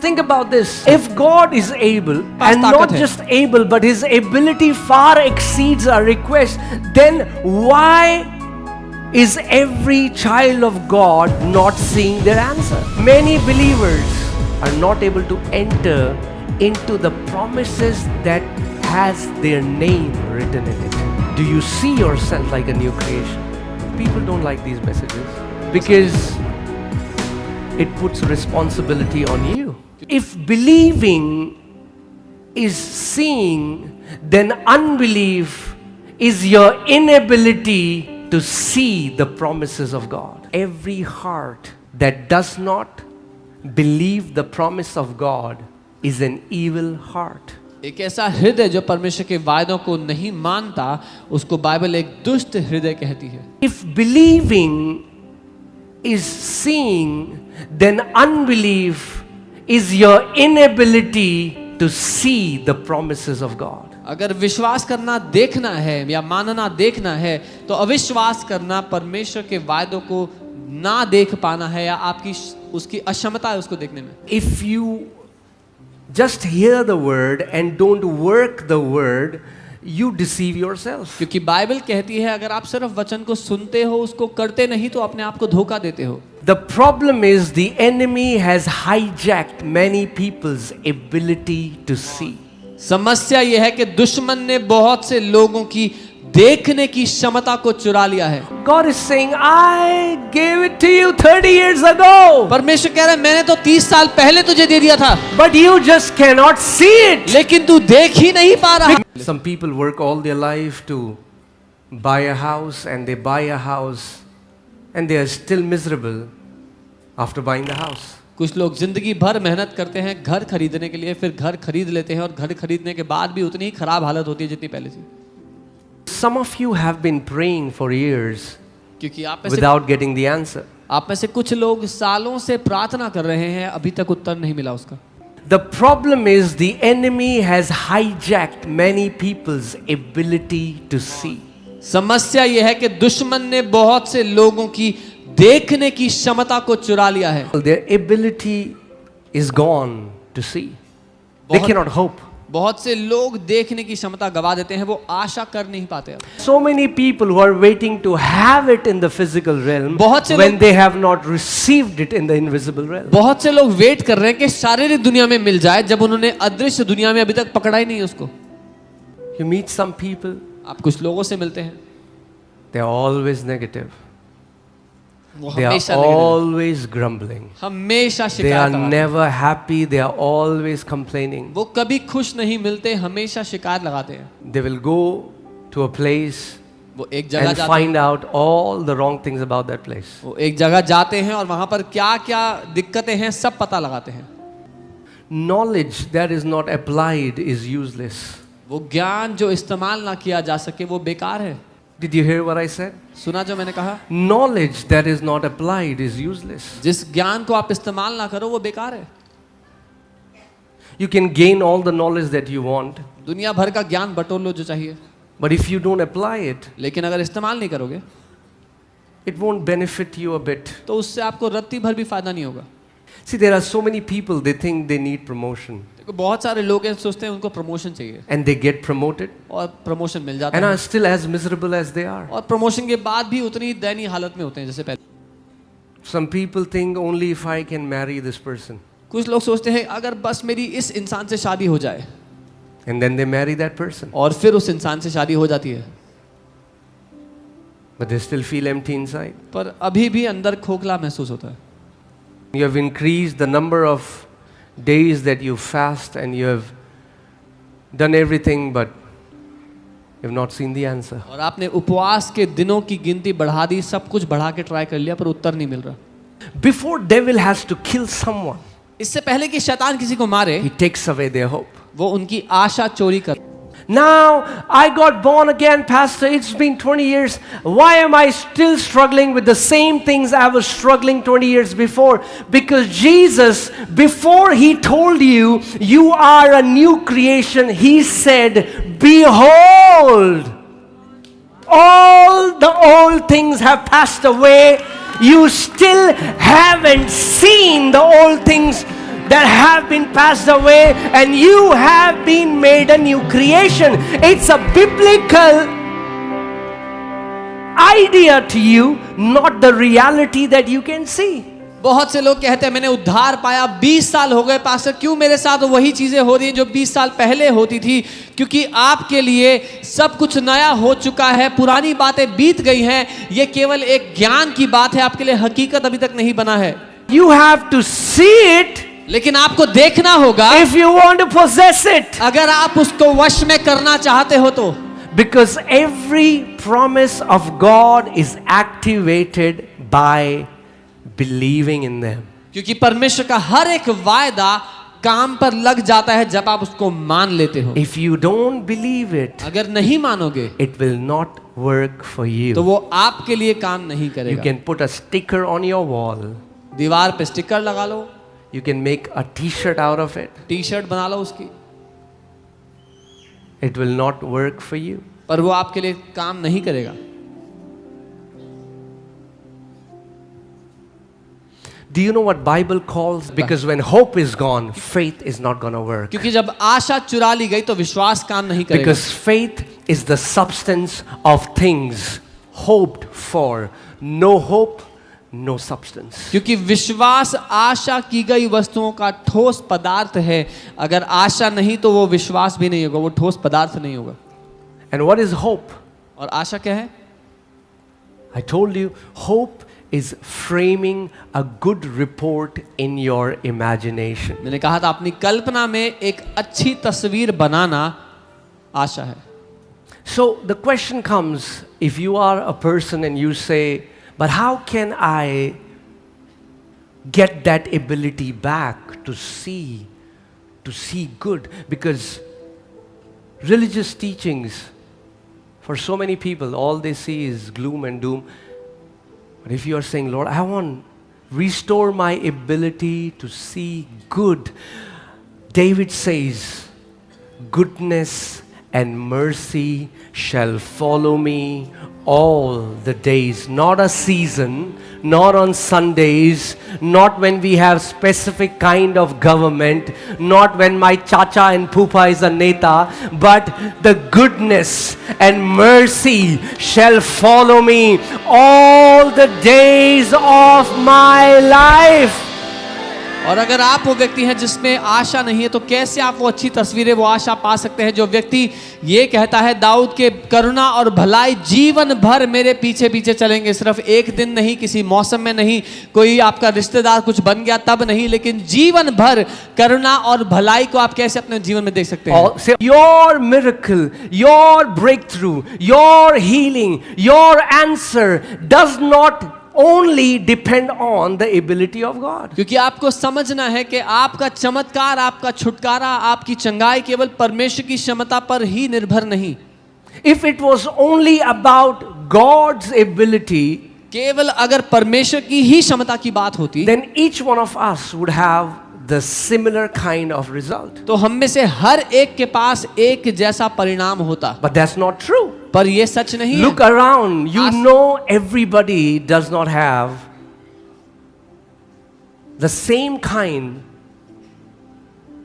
Think about this. If God is able, pass and ताकत not है। just able, but His ability far exceeds our request, then why is every child of God not seeing their answer? Many believers are not able to enter into the promises that has their name written in it. Do you see yourself like a new creation? People don't like these messages because it puts responsibility on you. If believing is seeing, then unbelief is your inability to see the promises of God. Every heart that does not believe the promise of God is an evil heart. एक ऐसा हृदय जो परमेश्वर के वायदों को नहीं मानता, उसको बाइबल एक दुष्ट हृदय कहती है। If believing is seeing, then unbelief is your inability to see the promises of God. अगर विश्वास करना देखना है या मानना देखना है, तो अविश्वास करना परमेश्वर के वायदों को ना देख पाना है या आपकी उसकी अक्षमता है उसको देखने में। If you just hear the word and don't work the word, you deceive yourself. क्योंकि बाइबल कहती है अगर आप सिर्फ वचन को सुनते हो उसको करते नहीं तो अपने आप को धोखा देते हो। The problem is the enemy has hijacked many people's ability to see. समस्या यह है कि दुश्मन ने बहुत से लोगों की देखने की क्षमता को चुरा लिया है। God is saying, I gave it to you 30 years ago. परमेश्वर कह रहा है मैंने तो 30 साल पहले तुझे दे दिया था, But you just cannot see it. लेकिन तू देख ही नहीं पा रहा। Some people work all their life to buy a house, and they buy a house and they are still miserable after buying the house. कुछ लोग जिंदगी भर मेहनत करते हैं घर खरीदने के लिए, फिर घर खरीद लेते हैं और घर खरीदने के बाद भी उतनी ही खराब हालत होती है जितनी पहले थी। Some of you have been praying for years क्योंकि आप without getting the answer. में से कुछ लोग सालों से प्रार्थना कर रहे हैं, अभी तक उत्तर नहीं मिला उसका। The problem is the enemy has hijacked many people's ability to see. समस्या यह है कि दुश्मन ने बहुत से लोगों की देखने की क्षमता को चुरा लिया है। Their ability is gone to see. They cannot hope. बहुत से लोग देखने की क्षमता गवा देते हैं, वो आशा कर नहीं पाते। So many people who are waiting to have it in the physical realm बहुत से when they have not received it in the invisible realm. बहुत से लोग वेट कर रहे हैं कि शारीरिक दुनिया में मिल जाए जब उन्होंने अदृश्य दुनिया में अभी तक पकड़ा ही नहीं उसको। You meet some people, आप कुछ लोगों से मिलते हैं, they are always negative. वो They are हमेशा negative, always grumbling. हमेशा They are शिकायत लगाते हैं। never happy. They are always complaining. वो कभी खुश नहीं मिलते, हमेशा शिकायत लगाते हैं। They will go to a place वो एक जगह and जाते हैं, find out all the wrong things about that place. वो एक जगह जाते हैं और वहां पर क्या क्या दिक्कतें हैं सब पता लगाते हैं। Knowledge that is not applied is useless. वो ज्ञान जो इस्तेमाल ना किया जा सके वो बेकार है। Did you hear what I said? सुना जो मैंने कहा? Knowledge that is not applied is useless. जिस ज्ञान को आप इस्तेमाल ना करो वो बेकार है। You can gain all the knowledge that you want, दुनिया भर का ज्ञान बटोर लो जो चाहिए, but if you don't apply it, लेकिन अगर इस्तेमाल नहीं करोगे it won't benefit you a bit. तो उससे आपको रत्ती भर भी फायदा नहीं होगा। See, there are so many people, they think they need promotion, देखो बहुत सारे लोग हैं सोचते हैं उनको प्रमोशन चाहिए and they get promoted और प्रमोशन मिल जाता and है are still as miserable as they are. और प्रमोशन के बाद भी उतनी ही दयनीय हालत में होते हैं जैसे पहले। Some people think only if I can marry this person, कुछ लोग सोचते हैं अगर बस मेरी इस इंसान से शादी हो जाए, and then they marry that person, और फिर उस इंसान से शादी हो जाती है, but they still feel empty inside. पर अभी भी अंदर खोखला महसूस होता है। You have increased the number of days that you fast, and you have done everything, but you have not seen the answer. और आपने उपवास के दिनों की गिनती बढ़ा दी, सब कुछ बढ़ा के ट्राई कर लिया पर उत्तर नहीं मिल रहा। Before devil has to kill someone, इससे पहले कि शैतान किसी को मारे, he takes away their hope. वो उनकी आशा चोरी कर। Now I got born again, Pastor. It's been 20 years. Why am I still struggling with the same things I was struggling 20 years before? Because Jesus, before He told you, you are a new creation, He said, behold, all the old things have passed away. You still haven't seen the old things that have been passed away and you have been made a new creation. It's a biblical idea to you, not the reality that you can see. बहुत से लोग कहते हैं मैंने उद्धार पाया, 20 साल हो गए पास्टर, क्यों मेरे साथ वही चीजें हो रही हैं जो 20 साल पहले होती थी? क्योंकि आपके लिए सब कुछ नया हो चुका है, पुरानी बातें बीत गई हैं। ये केवल एक ज्ञान की बात है, आपके लिए हकीकत अभी तक नहीं बना है। You have to see it लेकिन आपको देखना होगा if you want to possess it. अगर आप उसको वश में करना चाहते हो तो। Because every promise of God is activated by believing in them. क्योंकि परमेश्वर का हर एक वायदा काम पर लग जाता है जब आप उसको मान लेते हो। If you don't believe it, अगर नहीं मानोगे it will not work for तो you. वो आपके लिए काम नहीं You करेगा। can put a sticker on your wall. दीवार पे स्टिकर लगा लो, You can make a t-shirt out of it. T shirt बना लो उसकी, It will not work for you. पर वो आपके लिए काम नहीं करेगा। Do you know what Bible calls? Because when hope is gone, faith is not going to work. क्योंकि जब आशा चुरा ली गई तो विश्वास काम नहीं करेगा। Because faith is the substance of things hoped for. No hope, no substance. क्योंकि विश्वास आशा की गई वस्तुओं का ठोस पदार्थ है। अगर आशा नहीं तो वो विश्वास भी नहीं होगा, वो ठोस पदार्थ नहीं होगा। And what is hope? और आशा क्या है? I told you, hope is framing a good report in your imagination. मैंने कहा था अपनी कल्पना में एक अच्छी तस्वीर बनाना आशा है। So the question comes, if you are a person and you say, but how can I get that ability back to see good? Because religious teachings, for so many people, all they see is gloom and doom. But if you are saying, Lord, I want restore my ability to see good. David says, goodness and mercy shall follow me all the days. Not a season, not on Sundays, not when we have specific kind of government, not when my chacha and pupa is a neta, but the goodness and mercy shall follow me all the days of my life. और अगर आप वो व्यक्ति हैं जिसमें आशा नहीं है तो कैसे आप वो अच्छी तस्वीरें, वो आशा पा सकते हैं? जो व्यक्ति ये कहता है दाऊद के करुणा और भलाई जीवन भर मेरे पीछे पीछे चलेंगे, सिर्फ एक दिन नहीं, किसी मौसम में नहीं, कोई आपका रिश्तेदार कुछ बन गया तब नहीं, लेकिन जीवन भर करुणा और भलाई को आप कैसे अपने जीवन में देख सकते हैं? Say, your miracle, your breakthrough, your healing, your answer does not only depend on the ability of God. क्योंकि आपको समझना है कि आपका चमत्कार, आपका छुटकारा, आपकी चंगाई केवल परमेश्वर की क्षमता पर ही निर्भर नहीं। If it was only about God's ability, केवल अगर परमेश्वर की ही क्षमता की बात होती, then each one of us would have the similar kind of result. तो हम में से हर एक के पास एक जैसा परिणाम होता। But that's not true. पर ये सच नहीं है। Look around, you know everybody does not have the same kind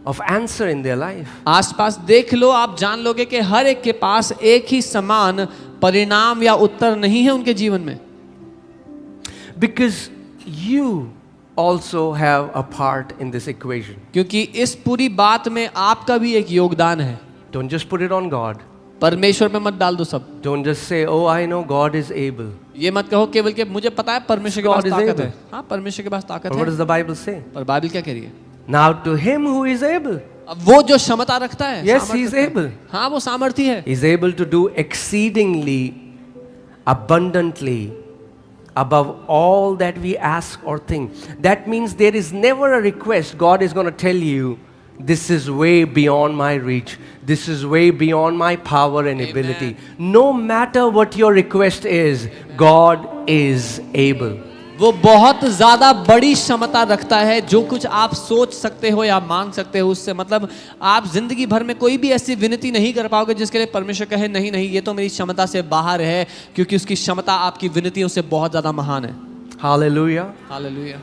of answer in their life. आसपास देख लो, आप जान लोगे कि हर एक के पास एक ही समान परिणाम या उत्तर नहीं है उनके जीवन में। Because you also have a part in this equation. क्योंकि इस पूरी बात में आपका भी एक योगदान है। Don't just put it on God. परमेश्वर में मत डाल दो सब। Don't just say, oh, I know God is able. ये मत कहो केवल कि मुझे पता है परमेश्वर के पास God is ताकत able. है। हाँ, परमेश्वर के पास ताकत But what है। does the Bible say? पर बाइबल क्या कह रही है? Now to him who is able. अब वो जो क्षमता रखता है, Yes, सामर्थ्य he is रखता है। able. हाँ, वो सामर्थी है। He is able to do exceedingly abundantly above all that we ask or think. That means there is never a request God is going to tell you, this is way beyond my reach. This is way beyond my power and ability. No matter what your request is, God is able. वो बहुत ज्यादा बड़ी क्षमता रखता है। जो कुछ आप सोच सकते हो या मांग सकते हो उससे, मतलब आप जिंदगी भर में कोई भी ऐसी विनती नहीं कर पाओगे जिसके लिए परमेश्वर कहे नहीं नहीं ये तो मेरी क्षमता से बाहर है, क्योंकि उसकी क्षमता आपकी विनतियों से बहुत ज्यादा महान है। Hallelujah. Hallelujah.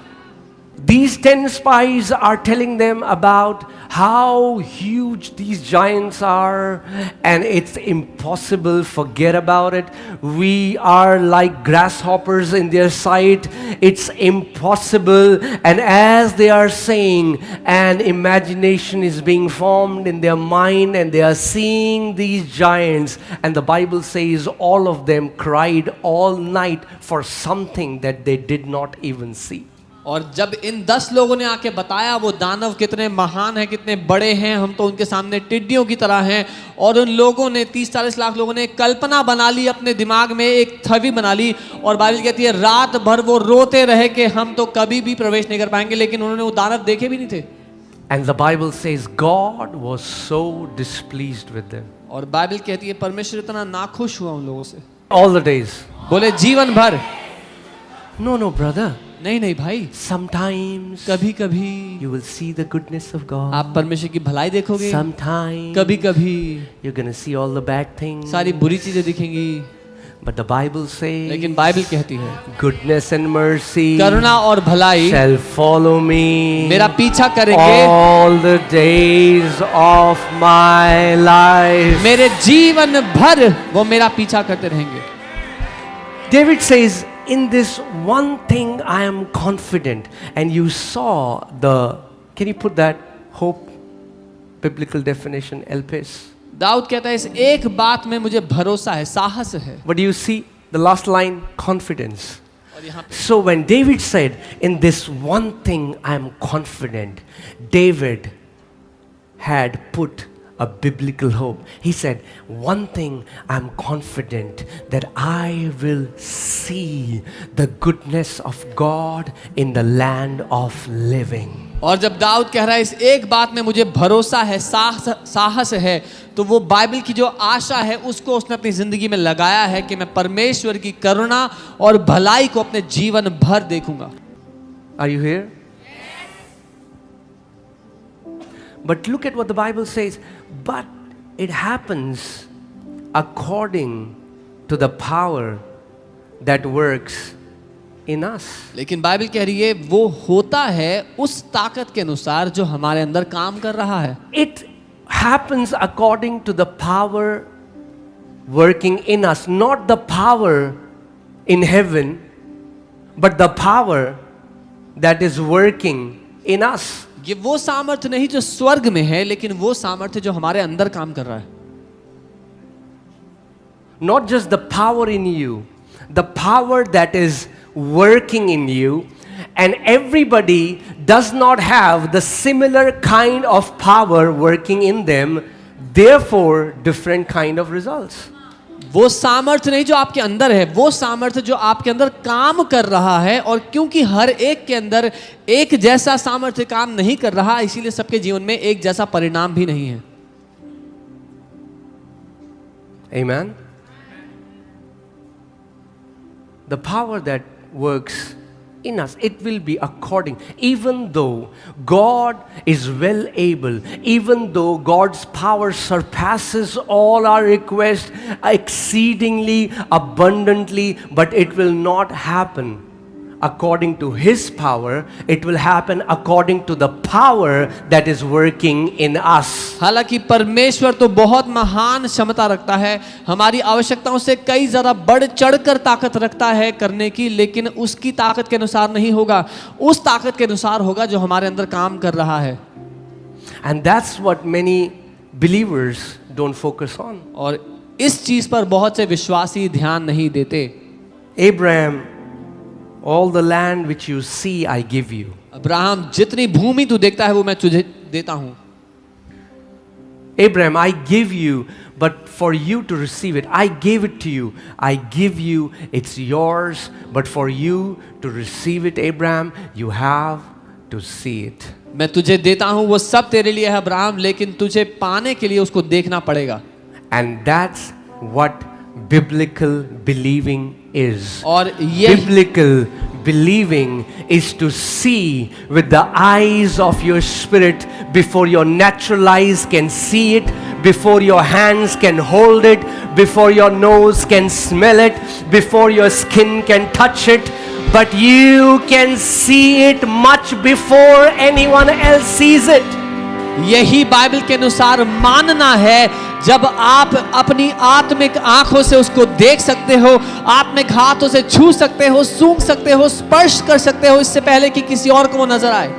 These 10 spies are telling them about how huge these giants are, and it's impossible, forget about it. We are like grasshoppers in their sight. It's impossible. And as they are saying, an imagination is being formed in their mind, and they are seeing these giants. And the Bible says all of them cried all night for something that they did not even see. और जब इन 10 लोगों ने आके बताया वो दानव कितने महान हैं, कितने बड़े हैं, हम तो उनके सामने टिड्डियों की तरह हैं, और उन लोगों ने 30-40 लाख लोगों ने कल्पना बना ली, अपने दिमाग में एक छवि बना ली, और बाइबल कहती है रात भर वो रोते रहे कि हम तो कभी भी प्रवेश नहीं कर पाएंगे, लेकिन उन्होंने वो दानव देखे भी नहीं थे. And the Bible says God was so displeased with them. और बाइबल कहती है परमेश्वर इतना नाखुश हुआ उन लोगों से. All the days. बोले जीवन भर. No, brother. नहीं नहीं भाई, Sometimes कभी कभी you will see the goodness of God. आप परमेश्वर की भलाई देखोगे, Sometimes कभी कभी you're going to see all the bad things. सारी बुरी चीजें दिखेंगी. But the Bible says लेकिन बाइबल कहती है goodness and mercy करुणा और भलाई shall follow me मेरा पीछा करेंगे all the days of my life. मेरे जीवन भर वो मेरा पीछा करते रहेंगे. David says, in this one thing I am confident. And you saw can you put that hope biblical definition, Elpis? Dawood कहता है इस एक बात में मुझे भरोसा है, साहस है. What do you see? The last line, confidence. और यहाँ पे So when David said, in this one thing I am confident, David had put a biblical hope. He said, one thing I'm confident that I will see the goodness of God in the land of living. और जब दाऊद कह रहा है इस एक बात में मुझे भरोसा है, साहस है, तो वो बाइबल की जो आशा है उसको उसने अपनी जिंदगी में लगाया है कि मैं परमेश्वर की करुणा और भलाई को अपने जीवन भर देखूंगा. Are you here? But look at what the Bible says. But it happens according to the power that works in us. लेकिन बाइबल कह रही है वो होता है उस ताकत के अनुसार जो हमारे अंदर काम कर रहा है. It happens according to the power working in us, not the power in heaven, but the power that is working in us. ये वो सामर्थ्य नहीं जो स्वर्ग में है, लेकिन वो सामर्थ्य जो हमारे अंदर काम कर रहा है. Not just the power in you, the power that is working in you, and everybody does not have the similar kind of power working in them, therefore different kind of results. वो सामर्थ्य नहीं जो आपके अंदर है, वो सामर्थ्य जो आपके अंदर काम कर रहा है, और क्योंकि हर एक के अंदर एक जैसा सामर्थ्य काम नहीं कर रहा, इसीलिए सबके जीवन में एक जैसा परिणाम भी नहीं है. Amen. The power that works in us, it will be according, even though God is well able, even though God's power surpasses all our requests exceedingly abundantly, but it will not happen according to His power. It will happen according to the power that is working in us. हालांकि परमेश्वर तो बहुत महान क्षमता रखता है, हमारी आवश्यकताओं से कई ज़्यादा बढ़ चढ़कर ताकत रखता है करने की, लेकिन उसकी ताकत के अनुसार नहीं होगा, उस ताकत के अनुसार होगा जो हमारे अंदर काम कर रहा है. And that's what many believers don't focus on. और इस चीज पर बहुत से विश्वासी ध्यान नहीं देते. Abraham, all the land which you see I give you. Abraham, जितनी भूमि तू देखता है वो मैं तुझे देता हूं. Abraham, I give you, but for you to receive it, I gave it to you. I give you, it's yours, but for you to receive it, Abraham, you have to see it. मैं तुझे देता हूं, वो सब तेरे लिए है Abraham, लेकिन तुझे पाने के लिए उसको देखना पड़ेगा. And that's what biblical believing is. और ये Biblical believing is to see with the eyes of your spirit before your natural eyes can see it, before your hands can hold it, before your nose can smell it, before your skin can touch it. but you can see it much before anyone else sees it. यही Bible के अनुसार मानना है। जब आप अपनी आत्मिक आंखों से उसको देख सकते हो, आत्मिक हाथों से छू सकते हो, सूंघ सकते हो, स्पर्श कर सकते हो, इससे पहले कि किसी और को वो नजर आए।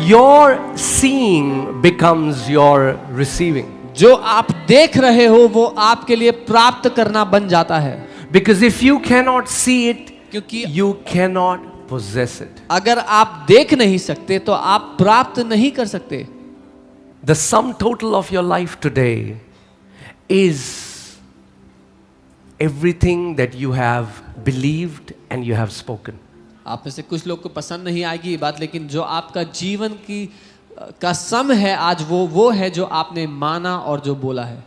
Your seeing becomes your receiving. जो आप देख रहे हो वो आपके लिए प्राप्त करना बन जाता है। Because if you cannot see it, क्योंकि you cannot possess it. अगर आप देख नहीं सकते तो आप प्राप्त नहीं कर सकते। The sum total of your life today is everything that you have believed and you have spoken. आप में से कुछ लोग को पसंद नहीं आएगी ये बात, लेकिन जो आपका जीवन का सम है आज वो है जो आपने माना और जो बोला है।